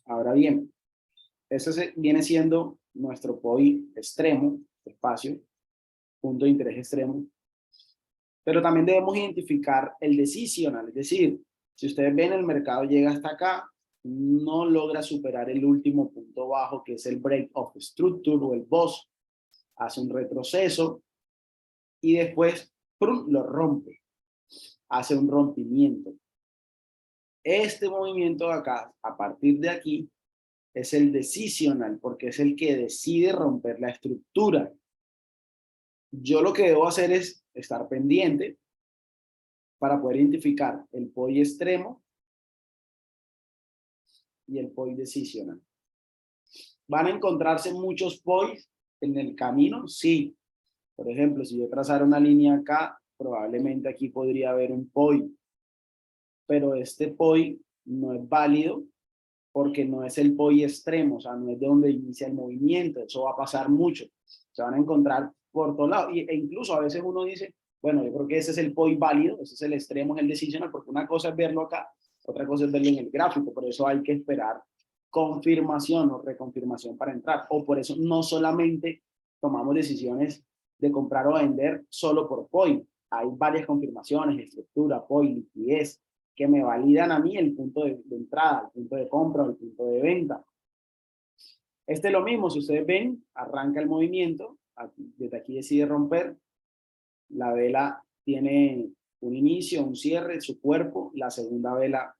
Ahora bien, viene siendo nuestro POI extremo, espacio, punto de interés extremo, pero también debemos identificar el decisional, es decir, si ustedes ven el mercado llega hasta acá, no logra superar el último punto bajo que es el break of structure o el BOS, hace un retroceso y después ¡prum!, lo rompe, hace un rompimiento. Este movimiento de acá, a partir de aquí, es el decisional, porque es el que decide romper la estructura. Yo lo que debo hacer es estar pendiente para poder identificar el POI extremo y el POI decisional. ¿Van a encontrarse muchos POIs en el camino? Sí. Por ejemplo, si yo trazara una línea acá, probablemente aquí podría haber un POI. Pero este POI no es válido porque no es el POI extremo, o sea, no es de donde inicia el movimiento. Eso va a pasar mucho. Se van a encontrar por todos lados. E incluso a veces uno dice, bueno, yo creo que ese es el POI válido, ese es el extremo, es el decisional, porque una cosa es verlo acá, otra cosa es verlo en el gráfico. Por eso hay que esperar confirmación o reconfirmación para entrar. O por eso no solamente tomamos decisiones de comprar o vender solo por POI. Hay varias confirmaciones, estructura, POI, liquidez, que me validan a mí el punto de entrada, el punto de compra o el punto de venta. Este es lo mismo, si ustedes ven, arranca el movimiento, desde aquí decide romper, la vela tiene un inicio, un cierre, su cuerpo, la segunda vela,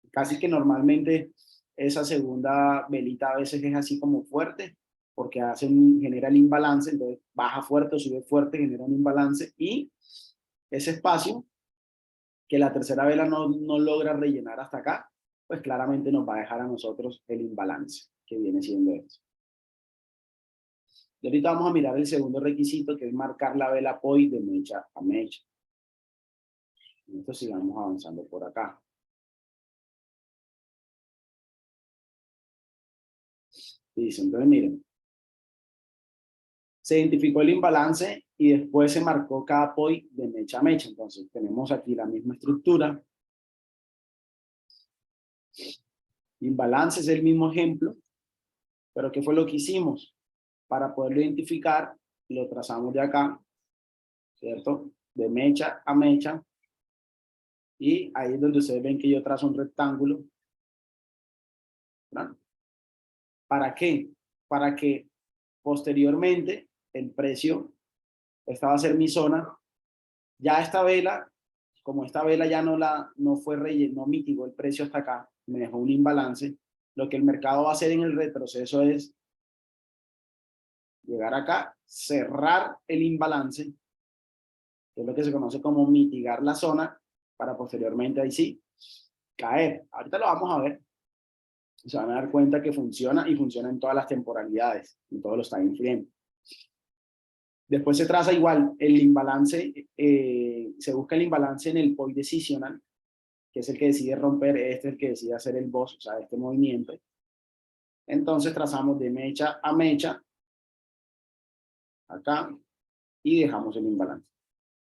casi que normalmente esa segunda velita a veces es así como fuerte, porque genera el imbalance, entonces baja fuerte o sube fuerte, genera un imbalance, y ese espacio que la tercera vela no logra rellenar hasta acá, pues claramente nos va a dejar a nosotros el imbalance, que viene siendo eso. Y ahorita vamos a mirar el segundo requisito, que es marcar la vela POI de mecha a mecha. Entonces sigamos avanzando por acá. Dice, entonces miren, se identificó el imbalance y después se marcó cada POI de mecha a mecha. Entonces tenemos aquí la misma estructura. Imbalance es el mismo ejemplo, pero ¿qué fue lo que hicimos? Para poderlo identificar, lo trazamos de acá, ¿cierto? De mecha a mecha. Y ahí es donde ustedes ven que yo trazo un rectángulo, ¿verdad? ¿Para qué? Para que posteriormente el precio, esta va a ser mi zona, ya esta vela, como esta vela ya no fue relleno, no mitigó el precio hasta acá, me dejó un imbalance, lo que el mercado va a hacer en el retroceso es llegar acá, cerrar el imbalance, que es lo que se conoce como mitigar la zona, para posteriormente ahí sí caer. Ahorita lo vamos a ver. Se van a dar cuenta que funciona y funciona en todas las temporalidades, en todos los time frames. Después se traza igual el imbalance, se busca el imbalance en el POI decisional, que es el que decide romper, este es el que decide hacer el BOS, o sea, este movimiento. Entonces trazamos de mecha a mecha, acá, y dejamos el imbalance.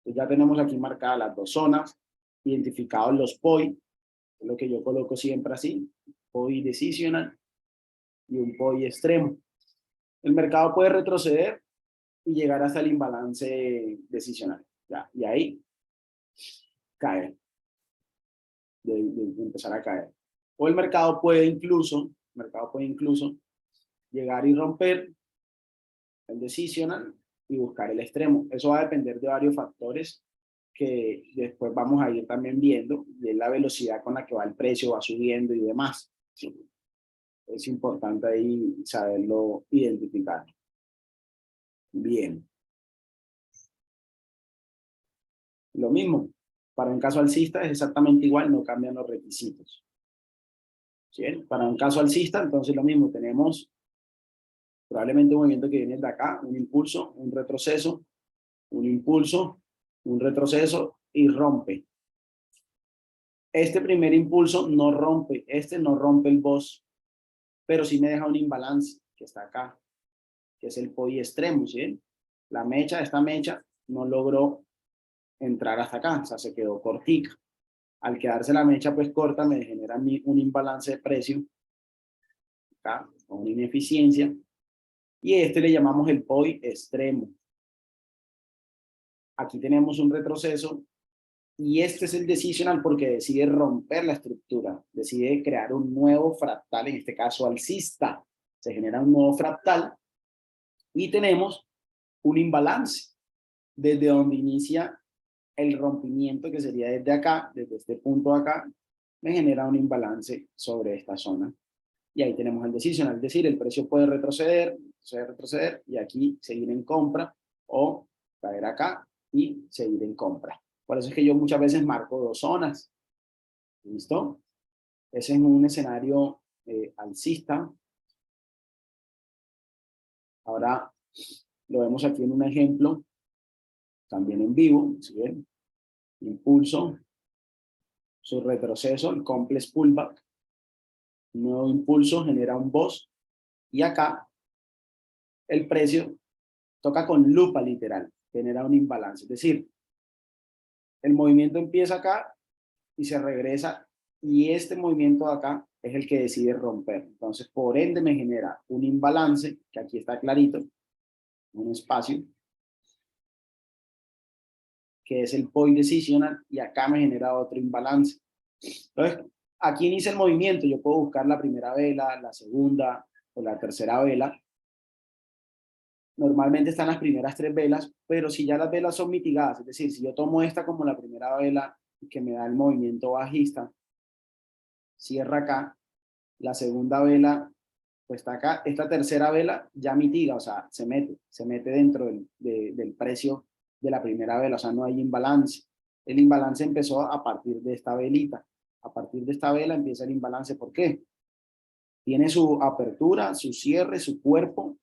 Entonces ya tenemos aquí marcadas las dos zonas, identificados los POI, es lo que yo coloco siempre así, POI decisional y un POI extremo. El mercado puede retroceder y llegar hasta el imbalance decisional. Ya, y ahí caer, de empezar a caer. O el mercado puede incluso llegar y romper el decisional y buscar el extremo. Eso va a depender de varios factores que después vamos a ir también viendo, de la velocidad con la que va el precio, va subiendo y demás. ¿Sí? Es importante ahí saberlo identificar. Bien. Lo mismo, para un caso alcista es exactamente igual, no cambian los requisitos. ¿Sí? Para un caso alcista, entonces lo mismo, tenemos probablemente un movimiento que viene de acá, un impulso, un retroceso, un impulso, un retroceso y rompe. Este primer impulso no rompe, este no rompe el BOS, pero sí me deja un imbalance que está acá, que es el POI extremo, ¿sí? La mecha, esta mecha, no logró entrar hasta acá, o sea, se quedó cortica. Al quedarse la mecha pues corta, me genera un imbalance de precio acá, con una ineficiencia, y este le llamamos el POI extremo. Aquí tenemos un retroceso, y este es el decisional porque decide romper la estructura, decide crear un nuevo fractal, en este caso alcista. Se genera un nuevo fractal, y tenemos un imbalance, desde donde inicia el rompimiento, que sería desde acá, desde este punto de acá, me genera un imbalance sobre esta zona. Y ahí tenemos el decisional, es decir, el precio puede retroceder, y aquí seguir en compra, o caer acá y seguir en compra. Por eso es que yo muchas veces marco dos zonas. ¿Listo? Ese es un escenario alcista. Ahora lo vemos aquí en un ejemplo, también en vivo, ¿sí ven? Impulso, su retroceso, el complex pullback, nuevo impulso genera un BOS, y acá el precio toca con lupa literal, genera un imbalance, es decir, el movimiento empieza acá y se regresa, y este movimiento de acá es el que decide romper. Entonces, por ende me genera un imbalance, que aquí está clarito, un espacio, que es el point decisional, y acá me genera otro imbalance. Entonces, aquí inicia el movimiento, yo puedo buscar la primera vela, la segunda o la tercera vela. Normalmente están las primeras tres velas, pero si ya las velas son mitigadas, es decir, si yo tomo esta como la primera vela que me da el movimiento bajista, cierra acá, la segunda vela pues está acá, esta tercera vela ya mitiga, o sea, se mete dentro del precio de la primera vela, o sea, no hay imbalance. El imbalance empezó a partir de esta velita. A partir de esta vela empieza el imbalance. ¿Por qué? Tiene su apertura, su cierre, su cuerpo.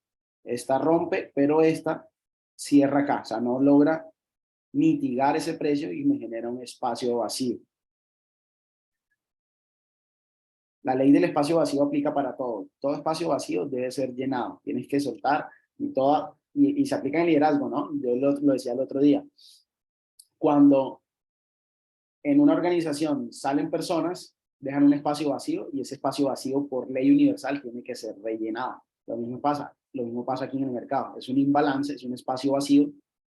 Esta rompe, pero esta cierra acá. O sea, no logra mitigar ese precio y me genera un espacio vacío. La ley del espacio vacío aplica para todo. Todo espacio vacío debe ser llenado. Tienes que soltar y se aplica en liderazgo, ¿no? Yo lo decía el otro día. Cuando en una organización salen personas, dejan un espacio vacío, y ese espacio vacío por ley universal tiene que ser rellenado. Lo mismo pasa aquí en el mercado. Es un imbalance, es un espacio vacío,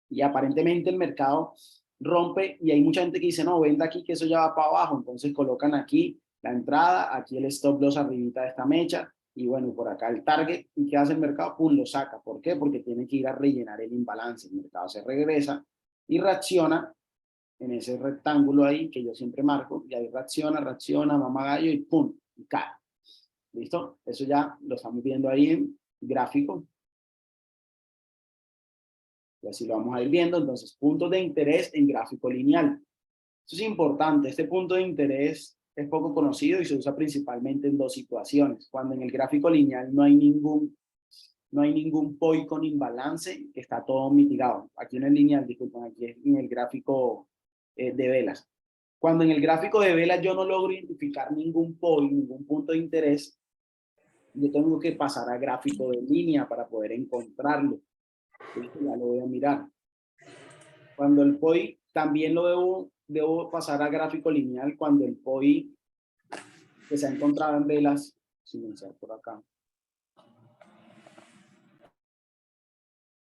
y aparentemente el mercado rompe, y hay mucha gente que dice, no, venda aquí que eso ya va para abajo. Entonces colocan aquí la entrada, aquí el stop loss arribita de esta mecha, y bueno, por acá el target. ¿Y qué hace el mercado? Pum, lo saca. ¿Por qué? Porque tiene que ir a rellenar el imbalance. El mercado se regresa y reacciona en ese rectángulo ahí que yo siempre marco, y ahí reacciona, mamá gallo, y pum, y cae. ¿Listo? Eso ya lo estamos viendo ahí en gráfico. Y así lo vamos a ir viendo. Entonces, puntos de interés en gráfico lineal. Eso es importante. Este punto de interés es poco conocido y se usa principalmente en dos situaciones. Cuando en el gráfico lineal no hay ningún POI con imbalance, que está todo mitigado. Aquí no es lineal, disculpen, aquí es en el gráfico de velas. Cuando en el gráfico de velas yo no logro identificar ningún POI, ningún punto de interés, yo tengo que pasar a gráfico de línea para poder encontrarlo. Esto ya lo voy a mirar. Cuando el POI también lo debo pasar a gráfico lineal cuando el POI que se ha encontrado en velas, silenciar por acá.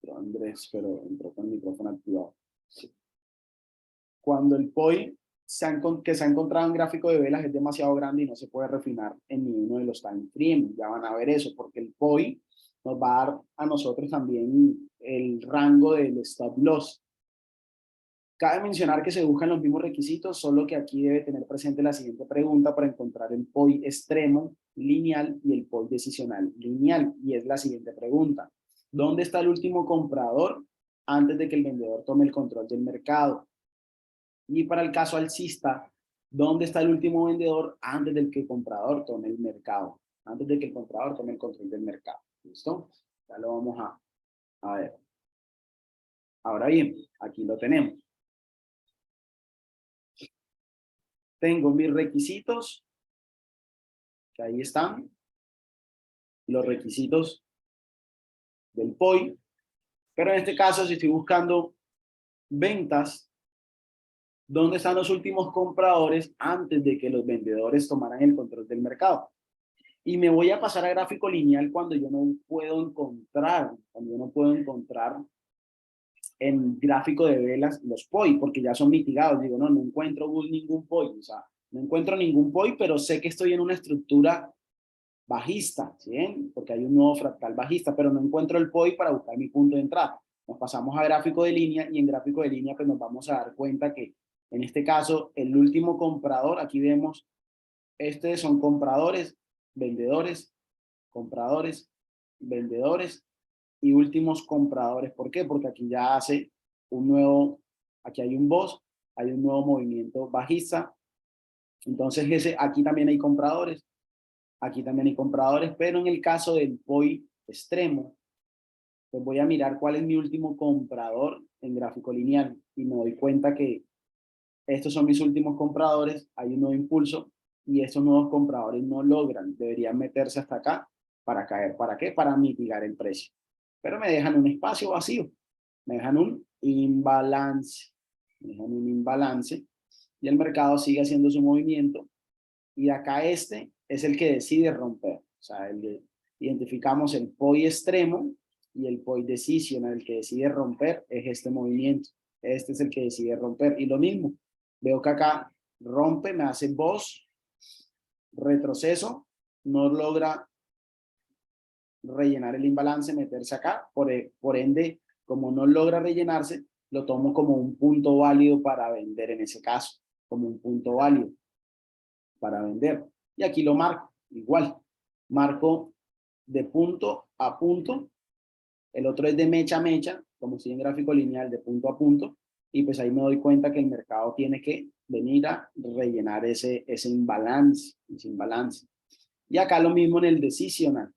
Pero Andrés, pero entró con el micrófono activado. Sí. Cuando el POI que se ha encontrado en gráfico de velas es demasiado grande y no se puede refinar en ninguno de los time frames, ya van a ver eso, porque el POI nos va a dar a nosotros también el rango del stop loss. Cabe mencionar que se buscan los mismos requisitos, solo que aquí debe tener presente la siguiente pregunta para encontrar el POI extremo lineal y el POI decisional lineal, y es la siguiente pregunta: ¿dónde está el último comprador antes de que el vendedor tome el control del mercado? Y para el caso alcista, ¿dónde está el último vendedor antes de que el comprador tome el mercado? Antes de que el comprador tome el control del mercado. ¿Listo? Ya lo vamos a ver. Ahora bien, aquí lo tenemos. Tengo mis requisitos, que ahí están, los requisitos del POI, pero en este caso, si estoy buscando ventas, ¿dónde están los últimos compradores antes de que los vendedores tomaran el control del mercado? Y me voy a pasar a gráfico lineal cuando yo no puedo encontrar, en gráfico de velas los POI, porque ya son mitigados. Digo, no encuentro ningún POI, o sea, no encuentro ningún POI, pero sé que estoy en una estructura bajista, ¿sí ven? Porque hay un nuevo fractal bajista, pero no encuentro el POI para buscar mi punto de entrada. Nos pasamos a gráfico de línea y en gráfico de línea pues nos vamos a dar cuenta que en este caso el último comprador, aquí vemos, son compradores, vendedores, compradores, vendedores y últimos compradores. ¿Por qué? Porque aquí ya hace un nuevo, aquí hay un BOS, hay un nuevo movimiento bajista. Entonces aquí también hay compradores, aquí también hay compradores, pero en el caso del POI extremo, pues voy a mirar cuál es mi último comprador en gráfico lineal y me doy cuenta que estos son mis últimos compradores, hay un nuevo impulso y estos nuevos compradores no logran, deberían meterse hasta acá para caer. ¿Para qué? Para mitigar el precio. Pero me dejan un espacio vacío, me dejan un imbalance, y el mercado sigue haciendo su movimiento y acá este es el que decide romper. O sea, identificamos el POI extremo y el POI decisional. El que decide romper es este movimiento. Este es el que decide romper. Y lo mismo, veo que acá rompe, me hace BOS, retroceso, no logra rellenar el imbalance, meterse acá. Por ende, como no logra rellenarse, lo tomo como un punto válido para vender en ese caso, como un punto válido para vender. Y aquí lo marco, igual, marco de punto a punto, el otro es de mecha a mecha, como si en gráfico lineal de punto a punto, y pues ahí me doy cuenta que el mercado tiene que venir a rellenar ese imbalance, Y acá lo mismo en el decisional,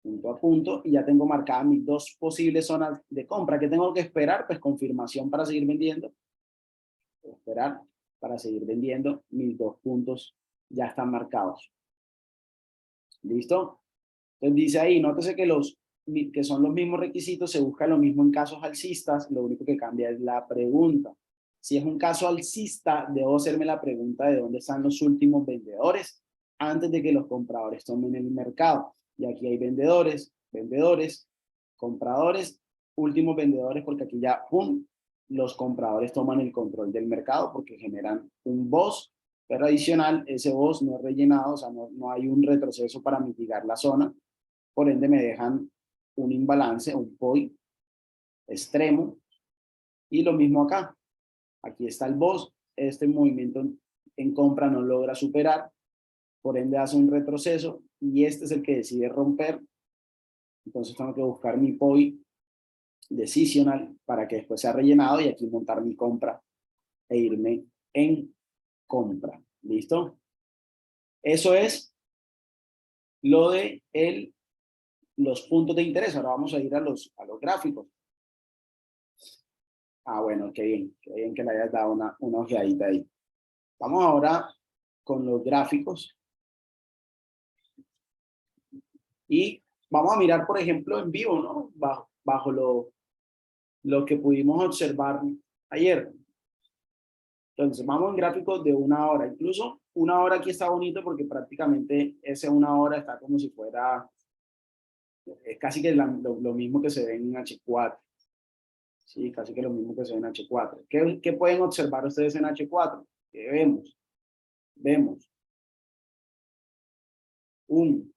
punto a punto, y ya tengo marcadas mis dos posibles zonas de compra. ¿Qué tengo que esperar? Pues confirmación para seguir vendiendo. Esperar para seguir vendiendo, mis dos puntos ya están marcados. ¿Listo? Entonces dice ahí, nótese que son los mismos requisitos, se busca lo mismo en casos alcistas, lo único que cambia es la pregunta. Si es un caso alcista, debo hacerme la pregunta de dónde están los últimos vendedores antes de que los compradores tomen el mercado. Y aquí hay vendedores, compradores, últimos vendedores, porque aquí ya, ¡pum!, los compradores toman el control del mercado porque generan un BOS, pero adicional, ese BOS no es rellenado, o sea, no hay un retroceso para mitigar la zona, por ende me dejan un imbalance, un POI extremo, y lo mismo acá. Aquí está el BOS, este movimiento en compra no logra superar, por ende hace un retroceso, y este es el que decide romper, entonces tengo que buscar mi POI decisional para que después sea rellenado y aquí montar mi compra e irme en compra. ¿Listo? Eso es lo de los puntos de interés. Ahora vamos a ir a los gráficos. Ah, bueno, qué bien que le hayas dado una ojeadita ahí. Vamos ahora con los gráficos. Y vamos a mirar, por ejemplo, en vivo, ¿no? Bajo lo que pudimos observar ayer. Entonces, vamos en gráficos de 1 hora. Incluso 1 hora aquí está bonito porque prácticamente ese 1 hora está como si fuera, es casi que lo mismo que se ve en H4. Sí, casi que lo mismo que se ve en H4. ¿Qué pueden observar ustedes en H4? ¿Qué vemos? Vemos un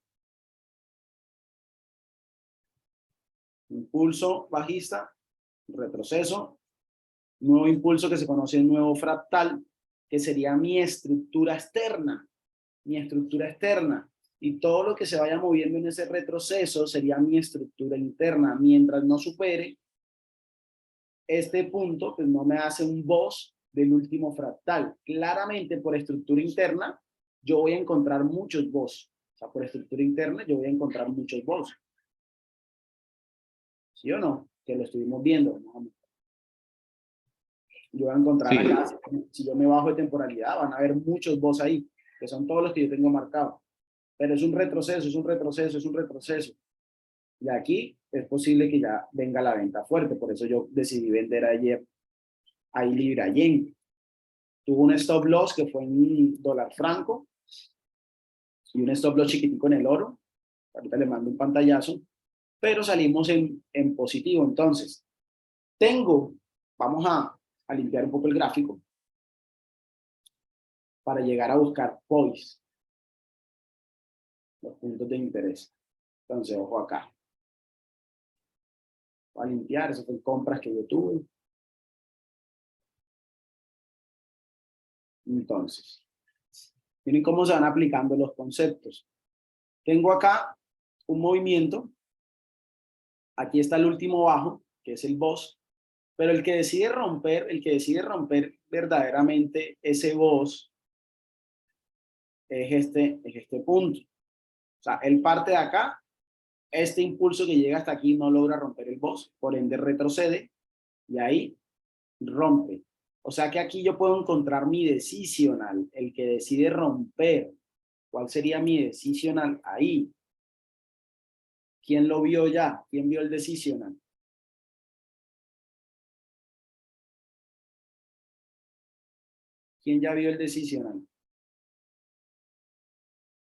impulso bajista, retroceso, nuevo impulso que se conoce nuevo fractal, que sería mi estructura externa, y todo lo que se vaya moviendo en ese retroceso sería mi estructura interna. Mientras no supere este punto, pues no me hace un BOS del último fractal. Claramente por estructura interna yo voy a encontrar muchos BOS. O sea, por estructura interna yo voy a encontrar muchos BOS. ¿Sí o no? Que lo estuvimos viendo. Yo voy a encontrar Sí, acá, si yo me bajo de temporalidad, van a haber muchos BOS ahí, que son todos los que yo tengo marcados. Pero es un retroceso, Y aquí es posible que ya venga la venta fuerte. Por eso yo decidí vender ayer ahí Libra Yen. Tuvo un stop loss que fue en dólar franco. y un stop loss chiquitico en el oro. Ahorita le mando un pantallazo, pero salimos en positivo. Entonces, vamos a limpiar un poco el gráfico para llegar a buscar POIs, los puntos de interés. Entonces, ojo acá. Voy a limpiar, esas son compras que yo tuve. Entonces, miren cómo se van aplicando los conceptos. Tengo acá un movimiento. Aquí está el último bajo, que es el boss. Pero el que decide romper verdaderamente ese boss es este punto. O sea, él parte de acá, este impulso que llega hasta aquí no logra romper el boss, por ende retrocede y ahí rompe. O sea que aquí yo puedo encontrar mi decisional, el que decide romper. ¿Cuál sería mi decisional? Ahí. ¿Quién lo vio ya? ¿Quién vio el decisional? ¿Quién ya vio el decisional?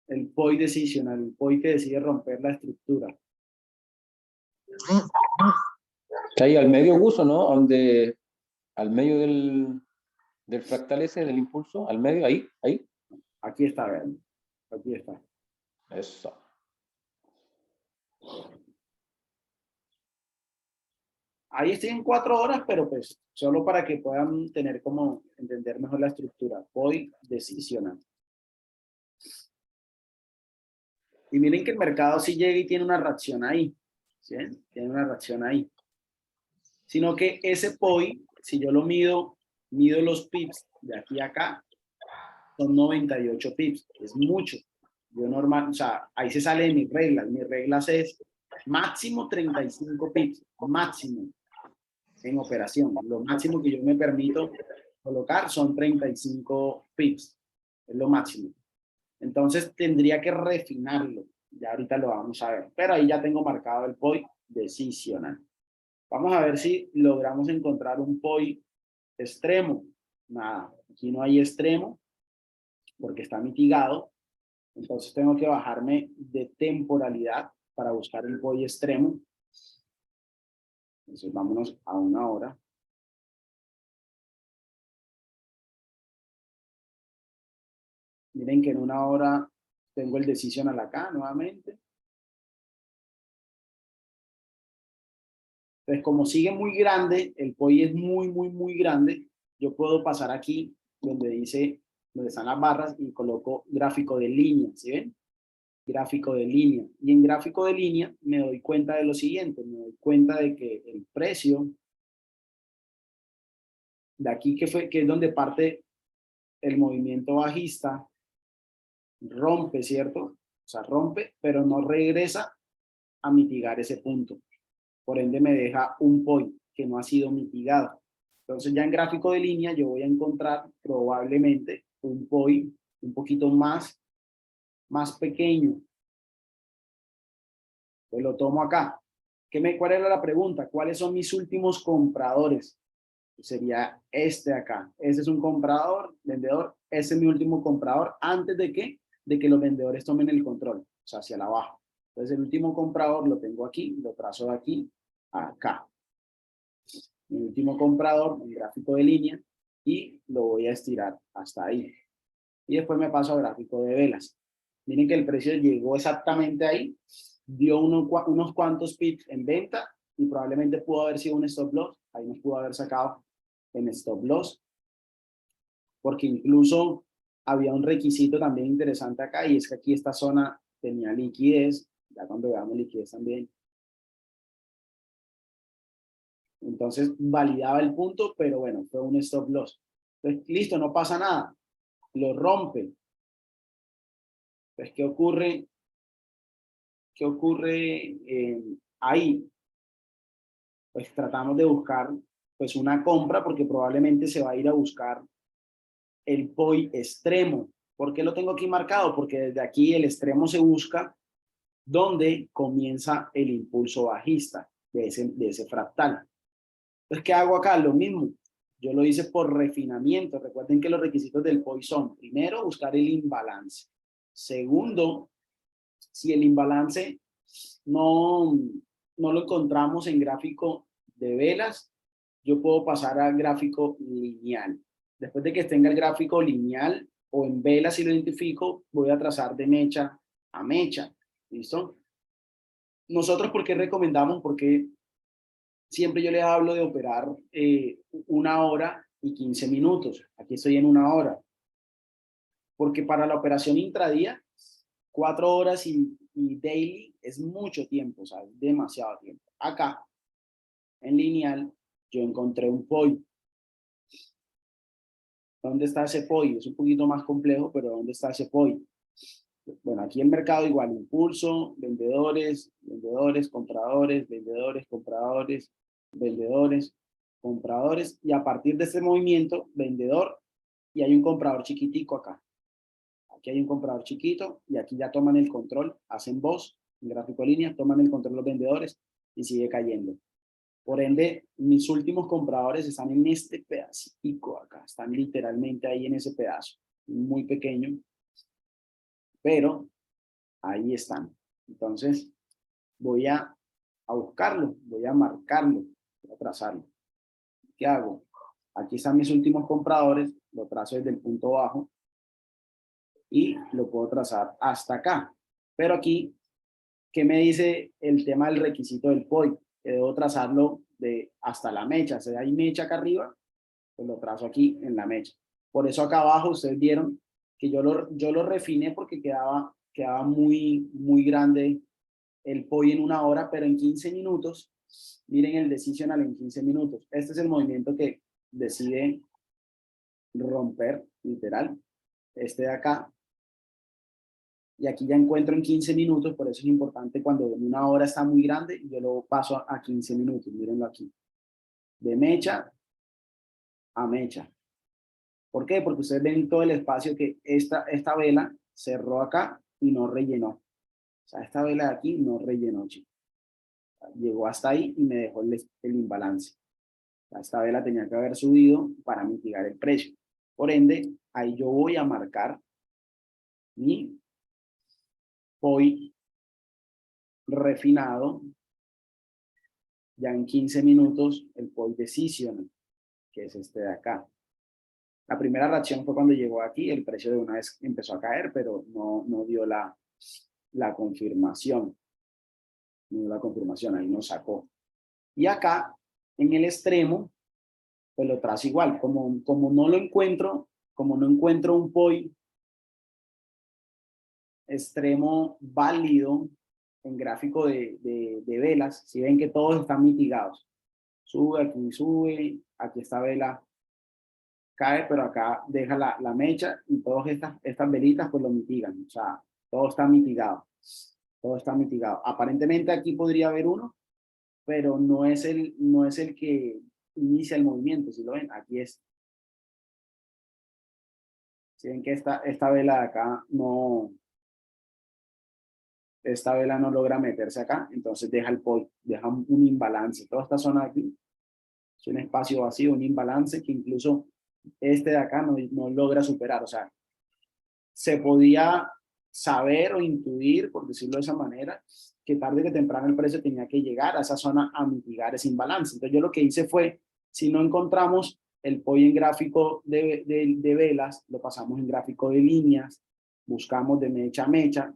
El POI decisional, el POI que decide romper la estructura. Que ahí al medio uso, ¿no? Donde, al medio del fractal ese, del impulso, al medio, ahí. Aquí está, vean. Aquí está. Eso. Ahí estoy en 4 horas, pero pues solo para que puedan tener como entender mejor la estructura. POI decisional. Y miren que el mercado sí llega y tiene una reacción ahí. ¿Sí? Tiene una reacción ahí. Sino que ese POI, si yo lo mido los pips de aquí a acá, son 98 pips. Es mucho. Yo normal, o sea, ahí se sale de mis reglas. Mis reglas es máximo 35 pips. Máximo en operación. Lo máximo que yo me permito colocar son 35 pips. Es lo máximo. Entonces tendría que refinarlo. Ya ahorita lo vamos a ver. Pero ahí ya tengo marcado el POI decisional. Vamos a ver si logramos encontrar un POI extremo. Nada, aquí no hay extremo porque está mitigado. Entonces tengo que bajarme de temporalidad para buscar el POI extremo. Entonces vámonos a 1 hora. Miren que en 1 hora tengo el decisional acá nuevamente. Entonces, como sigue muy grande, el POI es muy grande, yo puedo pasar aquí donde están las barras y coloco gráfico de línea, ¿sí ven? Gráfico de línea. Y en gráfico de línea me doy cuenta de lo siguiente, me doy cuenta de que el precio de aquí que es donde parte el movimiento bajista, rompe, ¿cierto? O sea, rompe, pero no regresa a mitigar ese punto. Por ende me deja un POI que no ha sido mitigado. Entonces ya en gráfico de línea yo voy a encontrar probablemente un POI un poquito más pequeño. Pues lo tomo acá. ¿Cuál era la pregunta? ¿Cuáles son mis últimos compradores? Sería este acá. Ese es un comprador, vendedor. Ese es mi último comprador antes de que los vendedores tomen el control, o sea, hacia la baja. Entonces el último comprador lo tengo aquí, lo trazo de aquí a acá. Mi último comprador, un gráfico de línea, y lo voy a estirar hasta ahí. Y después me paso a gráfico de velas. Miren que el precio llegó exactamente ahí, dio unos cuantos pips en venta y probablemente pudo haber sido un stop loss. Ahí nos pudo haber sacado en stop loss, porque incluso había un requisito también interesante acá, y es que aquí esta zona tenía liquidez. Ya cuando veamos liquidez también. Entonces validaba el punto, pero bueno, fue un stop loss. Entonces, listo, no pasa nada. Lo rompe. Pues, ¿qué ocurre? ¿Qué ocurre ahí? Pues tratamos de buscar pues una compra, porque probablemente se va a ir a buscar el POI extremo. ¿Por qué lo tengo aquí marcado? Porque desde aquí el extremo se busca donde comienza el impulso bajista de ese fractal. Entonces, ¿qué hago acá? Lo mismo. Yo lo hice por refinamiento. Recuerden que los requisitos del POI son, primero, buscar el imbalance. Segundo, si el imbalance no lo encontramos en gráfico de velas, yo puedo pasar al gráfico lineal. Después de que tenga el gráfico lineal o en velas, si lo identifico, voy a trazar de mecha a mecha. ¿Listo? Nosotros, ¿por qué recomendamos? Porque siempre yo les hablo de operar 1 hora y 15 minutos. Aquí estoy en 1 hora. Porque para la operación intradía, 4 horas y daily es mucho tiempo, o sea, es demasiado tiempo. Acá, en lineal, yo encontré un POI. ¿Dónde está ese POI? Es un poquito más complejo, pero ¿dónde está ese POI? Bueno, aquí el mercado igual, impulso, vendedores, vendedores, compradores, vendedores, compradores, vendedores, compradores, y a partir de este movimiento, vendedor, y hay un comprador chiquitico acá. Aquí hay un comprador chiquito, y aquí ya toman el control, hacen voz, en gráfico de línea, toman el control los vendedores, y sigue cayendo. Por ende, mis últimos compradores están en este pedacito acá, están literalmente ahí en ese pedazo, muy pequeño, pero ahí están. Entonces, voy a buscarlo, voy a marcarlo, voy a trazarlo. ¿Qué hago? Aquí están mis últimos compradores, lo trazo desde el punto bajo y lo puedo trazar hasta acá. Pero aquí, ¿qué me dice el tema del requisito del POI? Que debo trazarlo de hasta la mecha. Si hay mecha acá arriba, pues lo trazo aquí en la mecha. Por eso acá abajo ustedes vieron que yo lo refiné porque quedaba muy grande el POI en 1 hora, pero en 15 minutos, miren el decisional en 15 minutos. Este es el movimiento que decide romper, literal, este de acá. Y aquí ya encuentro en 15 minutos, por eso es importante cuando en 1 hora está muy grande, yo lo paso a 15 minutos, mírenlo aquí. De mecha a mecha. ¿Por qué? Porque ustedes ven todo el espacio que esta vela cerró acá y no rellenó. O sea, esta vela de aquí no rellenó, chicos. Llegó hasta ahí y me dejó el imbalance. Esta vela tenía que haber subido para mitigar el precio. Por ende, ahí yo voy a marcar mi POI refinado. Ya en 15 minutos, el POI decision, que es este de acá. La primera reacción fue cuando llegó aquí, el precio de una vez empezó a caer, pero no dio la confirmación. No dio la confirmación, ahí nos sacó. Y acá, en el extremo, pues lo trazo igual. Como no lo encuentro, como no encuentro un POI extremo válido en gráfico de velas, si ven que todos están mitigados. Sube, aquí esta vela cae, pero acá deja la mecha y todas estas velitas pues lo mitigan. O sea, todo está mitigado. Todo está mitigado. Aparentemente aquí podría haber uno, pero no es el que inicia el movimiento. Si lo ven, aquí es. Si ven que esta vela de acá esta vela no logra meterse acá, entonces deja el POI, deja un imbalance. Toda esta zona de aquí es un espacio vacío, un imbalance que incluso este de acá no logra superar. O sea, se podía saber o intuir, por decirlo de esa manera, que tarde que temprano el precio tenía que llegar a esa zona a mitigar ese imbalance. Entonces yo lo que hice fue, si no encontramos el POI en gráfico de velas, lo pasamos en gráfico de líneas, buscamos de mecha a mecha,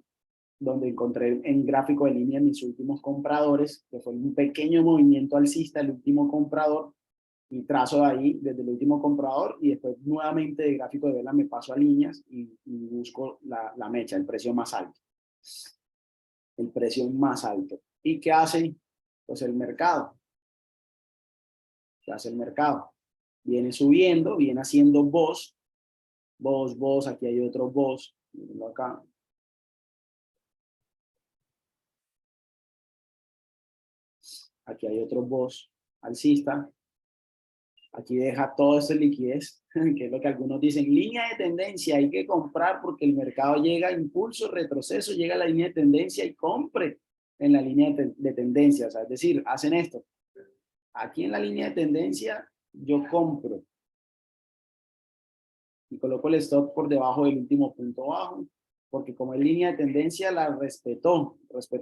donde encontré en gráfico de línea mis últimos compradores, que fue un pequeño movimiento alcista, el último comprador, y trazo de ahí desde el último comprador, y después nuevamente de gráfico de vela me paso a líneas y busco la mecha, el precio más alto. El precio más alto. ¿Y qué hace? Pues el mercado. ¿Qué hace el mercado? Viene subiendo, viene haciendo voz, aquí hay otro voz, mírenlo acá. Aquí hay otro voz alcista. Aquí deja toda esa liquidez, que es lo que algunos dicen, línea de tendencia, hay que comprar porque el mercado llega a impulso, retroceso, llega a la línea de tendencia y compre en la línea de tendencia. O sea, es decir, hacen esto. Aquí en la línea de tendencia yo compro y coloco el stop por debajo del último punto bajo porque como es línea de tendencia, la respetó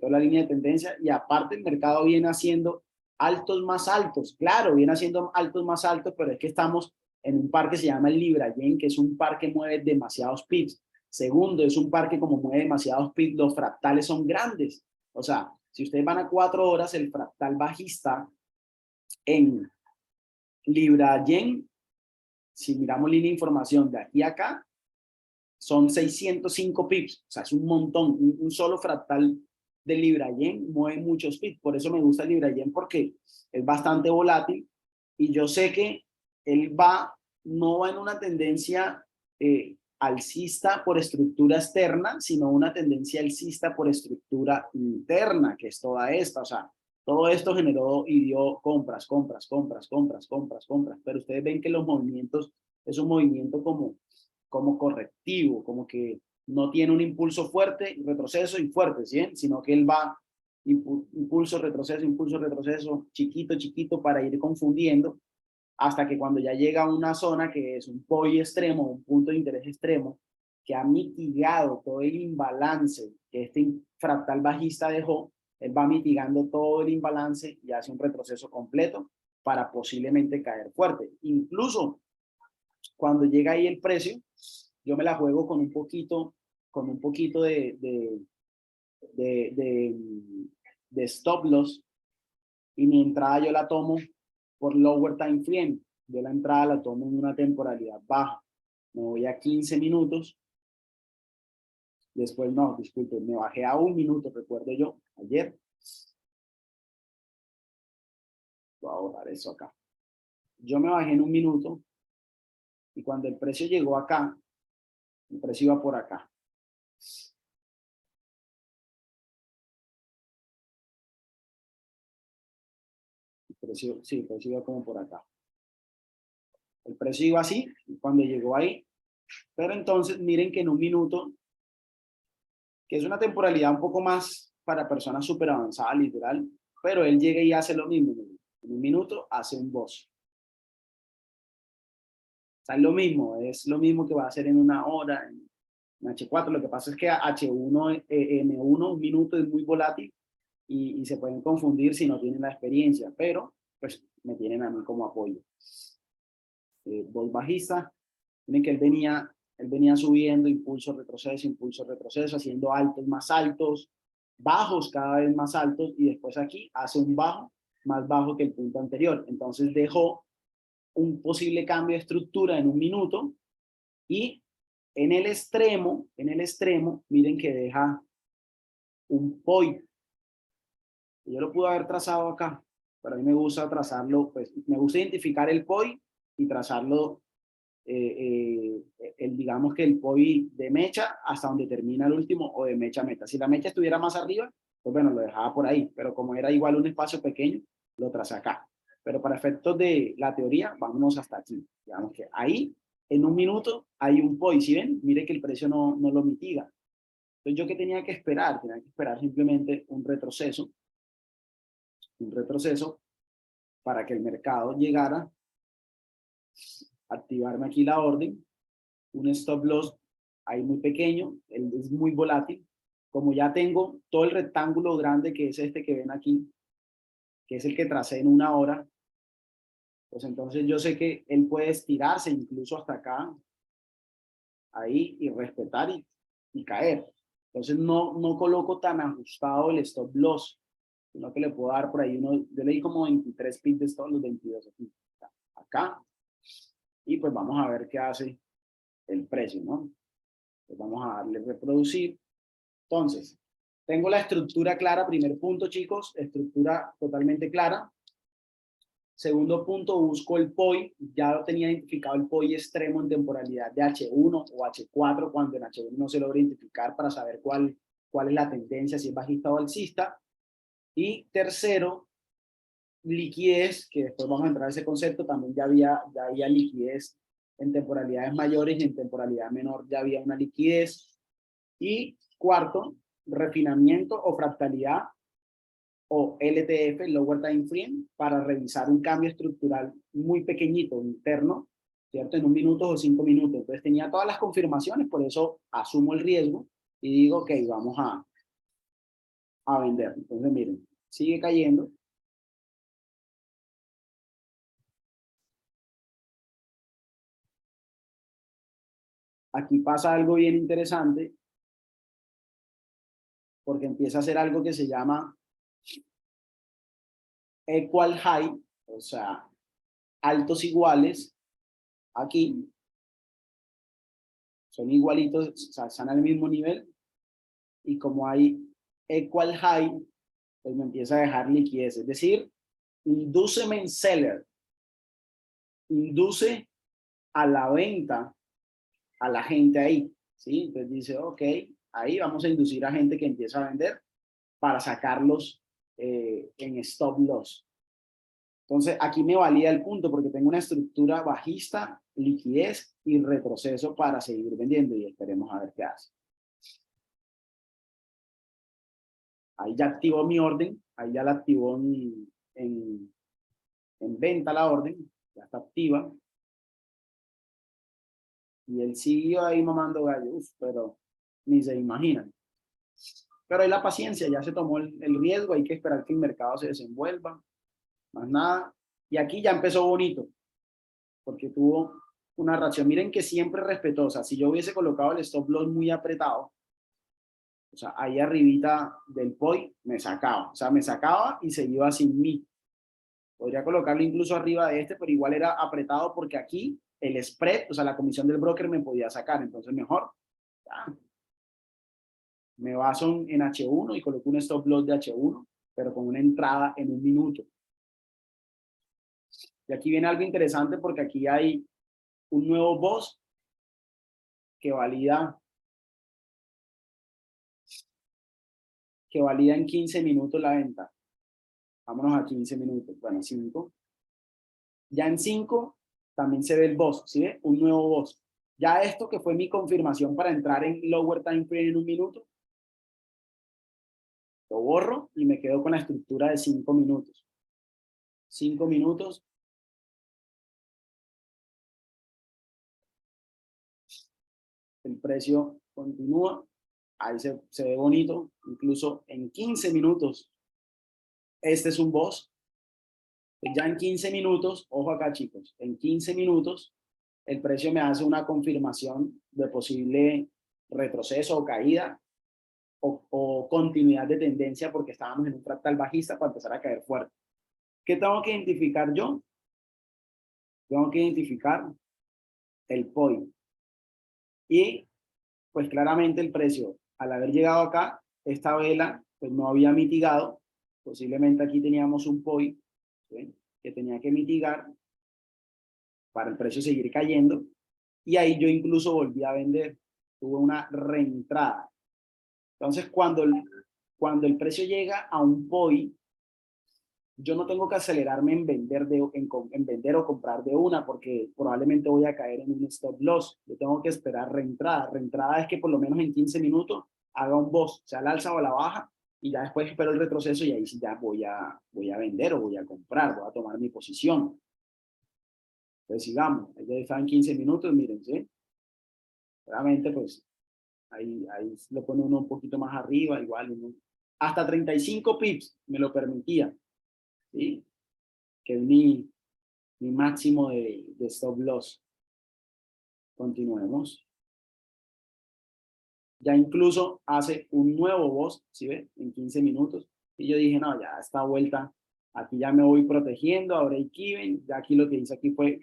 la línea de tendencia, y aparte el mercado viene haciendo altos más altos, claro, viene haciendo altos más altos, pero es que estamos en un par que se llama el Libra Yen, que es un par que mueve demasiados pips. Segundo, es un par que como mueve demasiados pips, los fractales son grandes. O sea, si ustedes van a 4 horas, el fractal bajista en Libra Yen, si miramos línea de información de aquí a acá, son 605 pips, o sea, es un montón, un solo fractal de Libra Yen mueve muchos pips, por eso me gusta el Libra Yen, porque es bastante volátil, y yo sé que él no va en una tendencia alcista por estructura externa, sino una tendencia alcista por estructura interna, que es toda esta, o sea, todo esto generó y dio compras, compras, compras, compras, compras, compras, pero ustedes ven que los movimientos, es un movimiento como correctivo, como que no tiene un impulso fuerte, retroceso y fuerte, ¿sí? Sino que él va impulso, retroceso, chiquito, chiquito, para ir confundiendo, hasta que cuando ya llega a una zona que es un POI extremo, un punto de interés extremo, que ha mitigado todo el imbalance que este fractal bajista dejó, él va mitigando todo el imbalance y hace un retroceso completo para posiblemente caer fuerte. Incluso cuando llega ahí el precio, yo me la juego con un poquito de stop loss, y mi entrada yo la tomo por lower time frame. Yo la entrada la tomo en una temporalidad baja. Me voy a 15 minutos. Después, no, disculpe, me bajé a 1 minuto, recuerdo yo, ayer. Voy a borrar eso acá. Yo me bajé en 1 minuto, y cuando el precio llegó acá, el precio iba por acá. El precio iba como por acá. El precio iba así, cuando llegó ahí. Pero entonces, miren que en 1 minuto, que es una temporalidad un poco más para personas súper avanzadas, literal, pero él llega y hace lo mismo. En 1 minuto hace un boss. O sea, es lo mismo que va a hacer en 1 hora, en H4. Lo que pasa es que H1, M1, 1 minuto es muy volátil, y se pueden confundir si no tienen la experiencia, pero pues me tienen a mí como apoyo. Voz bajista, miren que él venía subiendo, impulso, retroceso, haciendo altos más altos, bajos cada vez más altos, y después aquí hace un bajo más bajo que el punto anterior. Entonces dejó un posible cambio de estructura en 1 minuto, y en el extremo, miren que deja un POI. Yo lo pude haber trazado acá, pero a mí me gusta trazarlo, pues me gusta identificar el POI y trazarlo, digamos que el POI de mecha hasta donde termina el último, o de mecha a meta. Si la mecha estuviera más arriba, pues bueno, lo dejaba por ahí, pero como era igual un espacio pequeño, lo tracé acá. Pero para efectos de la teoría, vámonos hasta aquí. Digamos que ahí, en 1 minuto, hay un POI. ¿Sí ven? Mire que el precio no lo mitiga. Entonces, ¿yo qué tenía que esperar? Tenía que esperar simplemente un retroceso para que el mercado llegara, activarme aquí la orden, un stop loss ahí muy pequeño, él es muy volátil. Como ya tengo todo el rectángulo grande, que es este que ven aquí, que es el que tracé en 1 hora, pues entonces yo sé que él puede estirarse incluso hasta acá, ahí, y respetar y caer. Entonces no coloco tan ajustado el stop loss, sino que le puedo dar por ahí yo le di como 23 pips de todos los 22 aquí, acá, y pues vamos a ver qué hace el precio, ¿no? Pues vamos a darle reproducir. Entonces, tengo la estructura clara. Primer punto, chicos, estructura totalmente clara. Segundo punto, busco el POI. Ya lo tenía identificado el POI extremo en temporalidad de H1 o H4, cuando en H1 no se logra identificar, para saber cuál es la tendencia, si es bajista o alcista. Y tercero, liquidez, que después vamos a entrar a ese concepto. También ya había liquidez en temporalidades mayores, y en temporalidad menor ya había una liquidez. Y cuarto, refinamiento o fractalidad, o LTF, Lower Time Frame, para revisar un cambio estructural muy pequeñito, interno, ¿cierto? En 1 minuto o 5 minutos. Entonces tenía todas las confirmaciones, por eso asumo el riesgo, y digo, ok, vamos a vender. Entonces, miren, sigue cayendo. Aquí pasa algo bien interesante, porque empieza a hacer algo que se llama equal high, o sea, altos iguales, aquí, son igualitos, o sea, están al mismo nivel, y como hay equal high, pues me empieza a dejar liquidez, es decir, inducement seller, induce a la venta a la gente ahí, ¿sí? Entonces dice, ok, ahí vamos a inducir a gente que empieza a vender para sacarlos en stop loss. Entonces, aquí me valida el punto porque tengo una estructura bajista, liquidez y retroceso para seguir vendiendo y esperemos a ver qué hace. Ahí ya activó mi orden, ahí ya la activó en venta la orden, ya está activa. Y él siguió ahí mamando gallo, pero ni se imaginan. Pero hay la paciencia, ya se tomó el riesgo, hay que esperar que el mercado se desenvuelva, más nada. Y aquí ya empezó bonito, porque tuvo una reacción. Miren que siempre respetó, o sea, si yo hubiese colocado el stop loss muy apretado, o sea, ahí arribita del POI me sacaba, o sea, me sacaba y se iba sin mí. Podría colocarlo incluso arriba de este, pero igual era apretado porque aquí el spread, o sea, la comisión del broker me podía sacar, entonces mejor. Ya. Me baso en H1 y coloco un stop loss de H1, pero con una entrada en 1 minuto. Y aquí viene algo interesante porque aquí hay un nuevo boss que valida en 15 minutos la venta. Vámonos a 15 minutos. Bueno, 5. Ya en 5 también se ve el boss, ¿sí ve? Un nuevo boss. Ya esto que fue mi confirmación para entrar en lower time frame en 1 minuto, lo borro y me quedo con la estructura de 5 minutos. 5 minutos. El precio continúa. Ahí se ve bonito. Incluso en 15 minutos. Este es un boss. Ya en 15 minutos, ojo acá chicos, en 15 minutos el precio me hace una confirmación de posible retroceso o caída o continuidad de tendencia porque estábamos en un fractal bajista para empezar a caer fuerte. ¿Qué tengo que identificar yo? Tengo que identificar el POI. Y pues claramente el precio, al haber llegado acá, esta vela pues no había mitigado. Posiblemente aquí teníamos un POI, ¿sí?, que tenía que mitigar para el precio seguir cayendo. Y ahí yo incluso volví a vender. Tuve una reentrada. Entonces, cuando el precio llega a un POI, yo no tengo que acelerarme en vender, en vender o comprar de una porque probablemente voy a caer en un stop loss. Yo tengo que esperar reentrada. Reentrada es que por lo menos en 15 minutos haga un boss, sea al alza o a la baja, y ya después espero el retroceso y ahí sí ya voy a vender o voy a comprar, voy a tomar mi posición. Entonces sigamos, ya están 15 minutos, miren, ¿sí? Realmente pues ahí lo pone uno un poquito más arriba, igual hasta 35 pips me lo permitía, ¿sí? Que es mi máximo de stop loss. Continuemos. Ya incluso hace un nuevo boss, ¿sí ve? En 15 minutos. Y yo dije, no, ya esta vuelta, aquí ya me voy protegiendo a break-even. Ya aquí lo que hice aquí fue,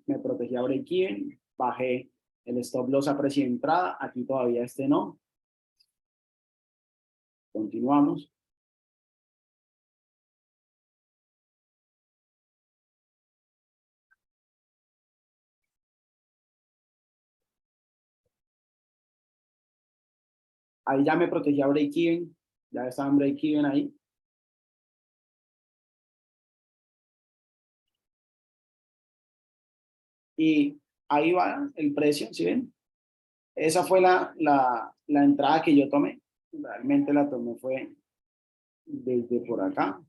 me protegí a break-even, bajé el stop loss a precio de entrada. Aquí todavía no. Continuamos. Ahí ya me protegí a break-even. Ya estaba en break-even ahí. Y ahí va el precio, ¿sí ven? Esa fue la entrada que yo tomé. Realmente la tomé fue desde por acá.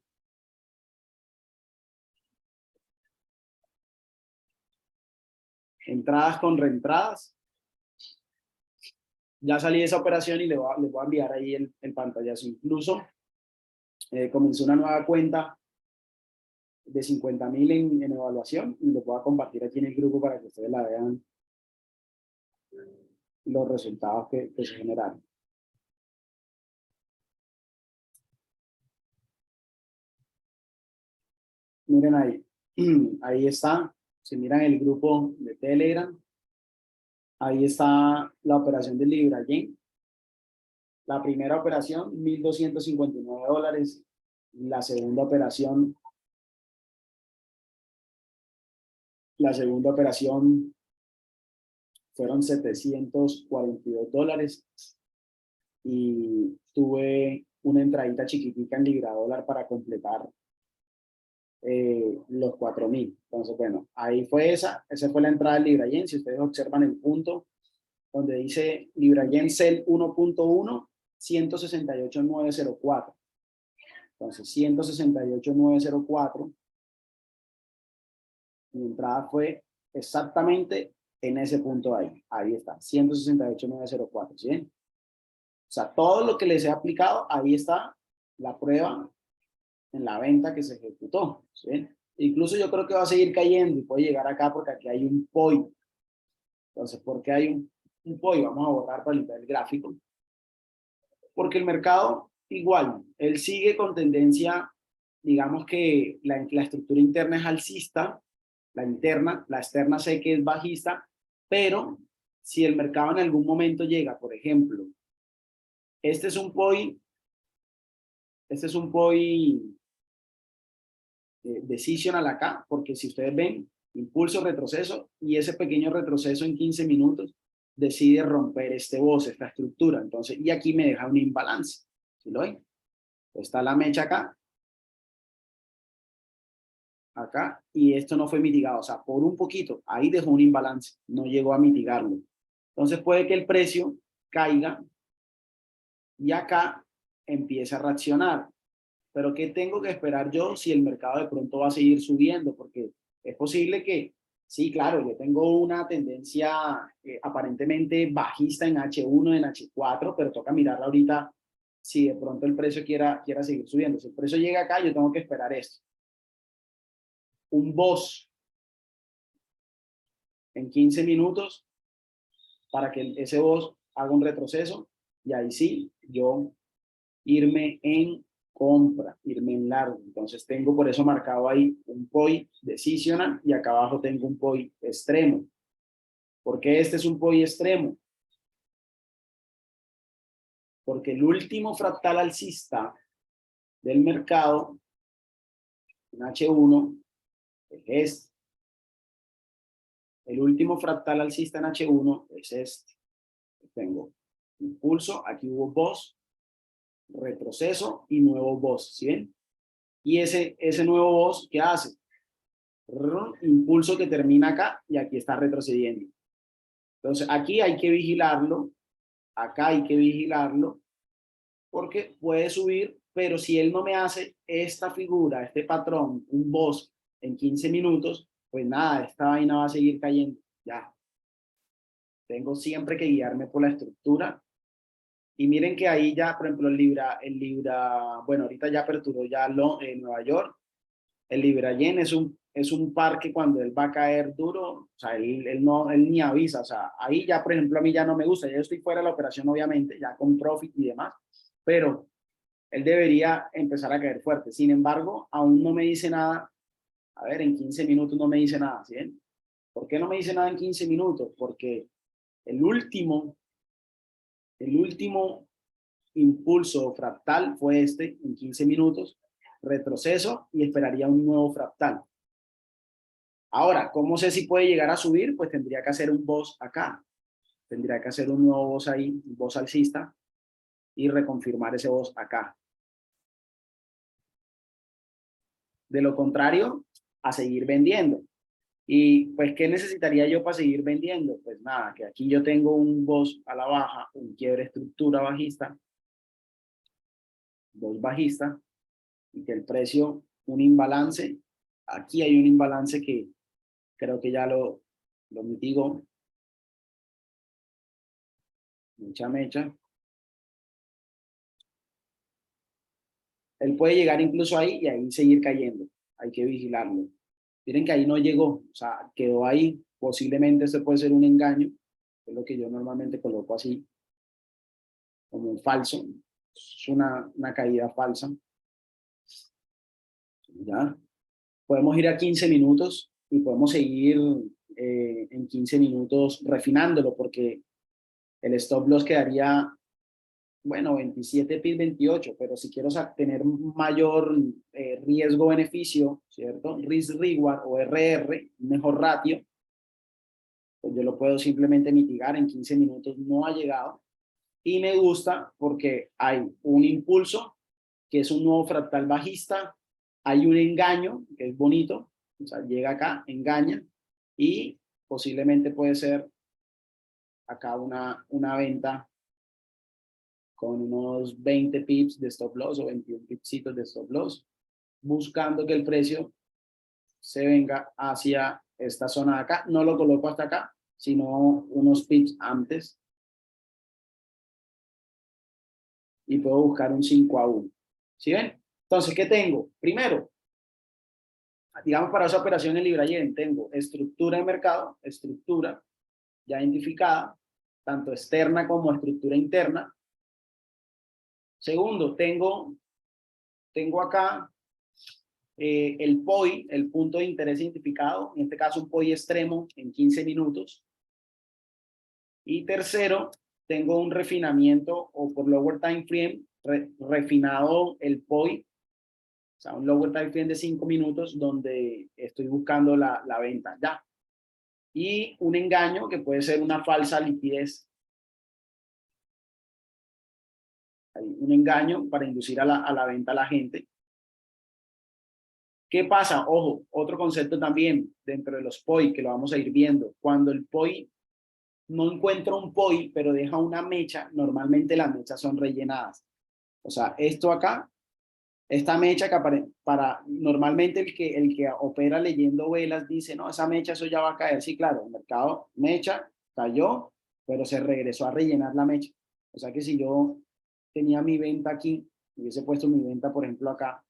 Entradas con reentradas. ya salí de esa operación y les voy a enviar ahí el pantallazo. Incluso comencé una nueva cuenta de 50.000 en evaluación y les voy a compartir aquí en el grupo para que ustedes la vean, los resultados que se generaron. Miren ahí, ahí está, si miran el grupo de Telegram, ahí está la operación del LibraYen. La primera operación, $1,259. La segunda operación fueron $742 y tuve una entradita chiquitica en LibraDólar para completar los 4.000. Entonces, bueno, ahí fue esa fue la entrada del LibraYen. Si ustedes observan el punto donde dice LibraYen Sell 1.1, 168.904. Entonces, 168.904. Mi entrada fue exactamente en ese punto ahí. Ahí está, 168.904, ¿sí? O sea, todo lo que les he aplicado, ahí está la prueba en la venta que se ejecutó, ¿sí? Incluso yo creo que va a seguir cayendo y puede llegar acá porque aquí hay un POI. Entonces, ¿por qué hay un POI? Vamos a borrar para limpiar el gráfico. Porque el mercado, igual, él sigue con tendencia, digamos que la estructura interna es alcista, la externa sé que es bajista, pero si el mercado en algún momento llega, por ejemplo, este es un POI decisional acá, porque si ustedes ven, impulso, retroceso, y ese pequeño retroceso en 15 minutos decide romper este BOS, esta estructura. Entonces, y aquí me deja un imbalance. ¿Sí lo ven? Está la mecha acá, y esto no fue mitigado. O sea, por un poquito, ahí dejó un imbalance, no llegó a mitigarlo. Entonces puede que el precio caiga y acá empiece a reaccionar. Pero ¿qué tengo que esperar yo si el mercado de pronto va a seguir subiendo? Porque es posible que, sí, claro, yo tengo una tendencia aparentemente bajista en H1, en H4, pero toca mirar ahorita si de pronto el precio quiera seguir subiendo. Si el precio llega acá, yo tengo que esperar esto. Un BOS en 15 minutos para que ese BOS haga un retroceso y ahí sí, yo irme en compra, irme en largo. Entonces tengo por eso marcado ahí un POI decisional y acá abajo tengo un POI extremo. ¿Por qué este es un POI extremo? Porque el último fractal alcista del mercado en H1 es este. El último fractal alcista en H1 es este. Tengo impulso, aquí hubo BOS, retroceso y nuevo BOS, ¿sí ven? Y ese nuevo BOS, ¿qué hace? Impulso que termina acá y aquí está retrocediendo. Entonces aquí hay que vigilarlo, acá hay que vigilarlo, porque puede subir, pero si él no me hace esta figura, este patrón, un BOS en 15 minutos, pues nada, esta vaina va a seguir cayendo. Ya. Tengo siempre que guiarme por la estructura. Y miren que ahí ya, por ejemplo, bueno, ahorita ya aperturó ya Nueva York. El LibraYen es un par que cuando él va a caer duro, o sea, él ni avisa, o sea, ahí ya, por ejemplo, a mí ya no me gusta, ya estoy fuera de la operación, obviamente, ya con profit y demás, pero él debería empezar a caer fuerte. Sin embargo, aún no me dice nada, a ver, en 15 minutos no me dice nada, ¿sí ven? ¿Por qué no me dice nada en 15 minutos? Porque el último impulso fractal fue este en 15 minutos, retroceso y esperaría un nuevo fractal. Ahora, ¿cómo sé si puede llegar a subir? Pues tendría que hacer un BOS acá. Tendría que hacer un nuevo BOS ahí, un BOS alcista, y reconfirmar ese BOS acá. De lo contrario, a seguir vendiendo. Y pues, ¿qué necesitaría yo para seguir vendiendo? Pues nada, que aquí yo tengo un BOS a la baja, un quiebre estructura bajista, BOS bajista, y que el precio, un imbalance. Aquí hay un imbalance que creo que ya lo mitigo. Mucha mecha. Él puede llegar incluso ahí y ahí seguir cayendo. Hay que vigilarlo. Miren que ahí no llegó, o sea, quedó ahí. Posiblemente este puede ser un engaño, es lo que yo normalmente coloco así, como un falso. Es una caída falsa. ¿Ya? Podemos ir a 15 minutos y podemos seguir en 15 minutos refinándolo porque el stop loss quedaría, bueno, 27 PIB 28, pero si quiero tener mayor riesgo-beneficio, ¿cierto? Risk-reward o RR, mejor ratio, pues yo lo puedo simplemente mitigar en 15 minutos, no ha llegado. Y me gusta porque hay un impulso, que es un nuevo fractal bajista, hay un engaño, que es bonito, o sea, llega acá, engaña, y posiblemente puede ser acá una venta con unos 20 pips de stop loss o 21 pipsitos de stop loss, buscando que el precio se venga hacia esta zona de acá. No lo coloco hasta acá, sino unos pips antes. Y puedo buscar un 5-1. ¿Sí ven? Entonces, ¿qué tengo? Primero, digamos para esa operación en Libra Yen, tengo estructura de mercado, estructura ya identificada, tanto externa como estructura interna. Segundo, tengo acá el POI, el punto de interés identificado, en este caso un POI extremo en 15 minutos. Y tercero, tengo un refinamiento o por lower time frame, refinado el POI, o sea, un lower time frame de 5 minutos donde estoy buscando la venta ya. Y un engaño que puede ser una falsa liquidez. Hay un engaño para inducir a la venta a la gente. ¿Qué pasa? Ojo, otro concepto también dentro de los POI que lo vamos a ir viendo. Cuando el POI no encuentra un POI, pero deja una mecha, normalmente las mechas son rellenadas. O sea, esto acá, esta mecha que normalmente el que opera leyendo velas dice, no, esa mecha eso ya va a caer. Sí, claro, el mercado mecha cayó, pero se regresó a rellenar la mecha. O sea que si yo tenía mi venta aquí, hubiese puesto mi venta, por ejemplo, acá,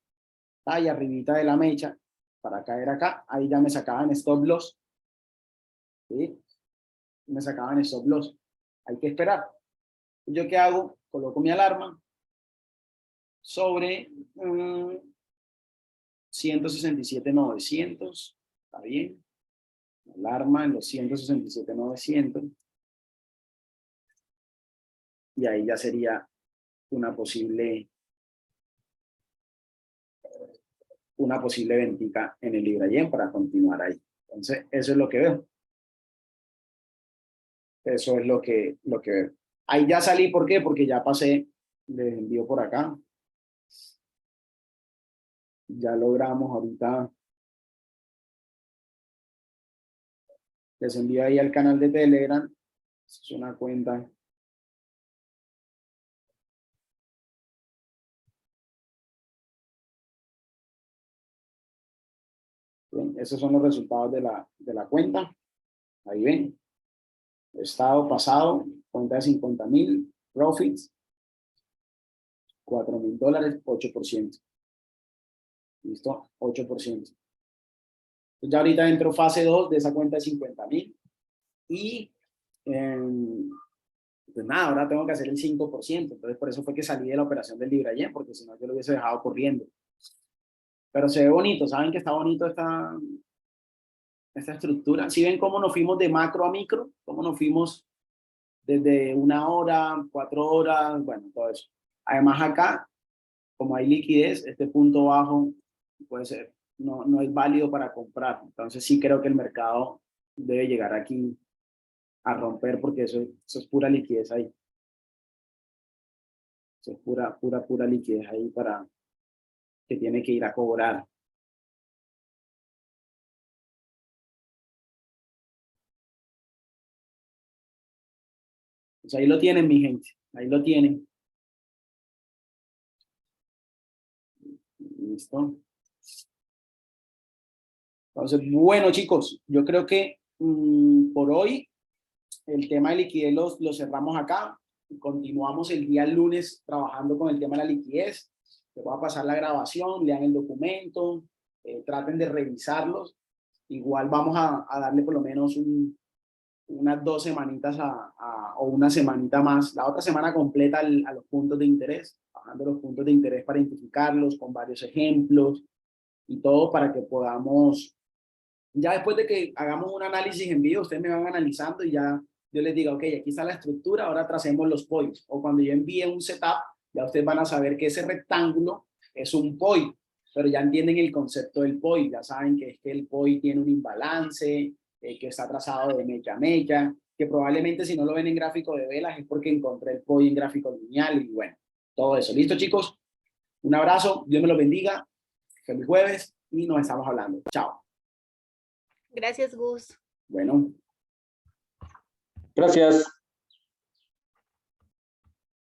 ahí arribita de la mecha, para caer acá, ahí ya me sacaban stop loss. ¿Sí? Me sacaban stop loss. Hay que esperar. ¿Yo qué hago? Coloco mi alarma sobre 167.900. Está bien. Alarma en los 167.900. Y ahí ya sería una posible ventica en el Libra Yen para continuar ahí. Entonces, eso es lo que veo. Eso es lo que veo. Ahí ya salí, ¿por qué? Porque ya pasé, les envío por acá. Ya logramos ahorita. Les envío ahí al canal de Telegram. Es una cuenta. Bien, esos son los resultados de la cuenta. Ahí ven. Estado pasado, cuenta de 50.000, profits, $4.000, 8%. ¿Listo? 8%. Ya ahorita entro fase 2 de esa cuenta de 50.000 y pues nada, ahora tengo que hacer el 5%. Entonces por eso fue que salí de la operación del Libra Yen, porque si no yo lo hubiese dejado corriendo. Pero se ve bonito, ¿saben que está bonito esta estructura? ¿Sí ven cómo nos fuimos de macro a micro? ¿Cómo nos fuimos desde 1 hora, 4 horas? Bueno, todo eso. Además acá, como hay liquidez, este punto bajo puede ser, no es válido para comprar. Entonces sí creo que el mercado debe llegar aquí a romper porque eso es pura liquidez ahí. Eso es pura liquidez ahí para que tiene que ir a cobrar. Pues ahí lo tienen, mi gente. Ahí lo tienen. Listo. Entonces, bueno, chicos, yo creo que por hoy el tema de liquidez lo cerramos acá. continuamos el día lunes trabajando con el tema de la liquidez. Les voy a pasar la grabación, lean el documento, traten de revisarlos. Igual vamos a darle por lo menos unas 2 semanitas o una semanita más, la otra semana completa a los puntos de interés, bajando los puntos de interés para identificarlos con varios ejemplos y todo para que podamos, ya después de que hagamos un análisis en vivo, ustedes me van analizando y ya yo les digo, ok, aquí está la estructura, ahora tracemos los points. O cuando yo envíe un setup, ya ustedes van a saber que ese rectángulo es un point, pero ya entienden el concepto del point, ya saben que es que el point tiene un imbalance, que está trazado de mecha a mecha, que probablemente si no lo ven en gráfico de velas es porque encontré el point en gráfico lineal y bueno, todo eso. ¿Listo, chicos? Un abrazo, Dios me los bendiga, feliz jueves y nos estamos hablando. Chao. Gracias, Gus. Bueno. Gracias.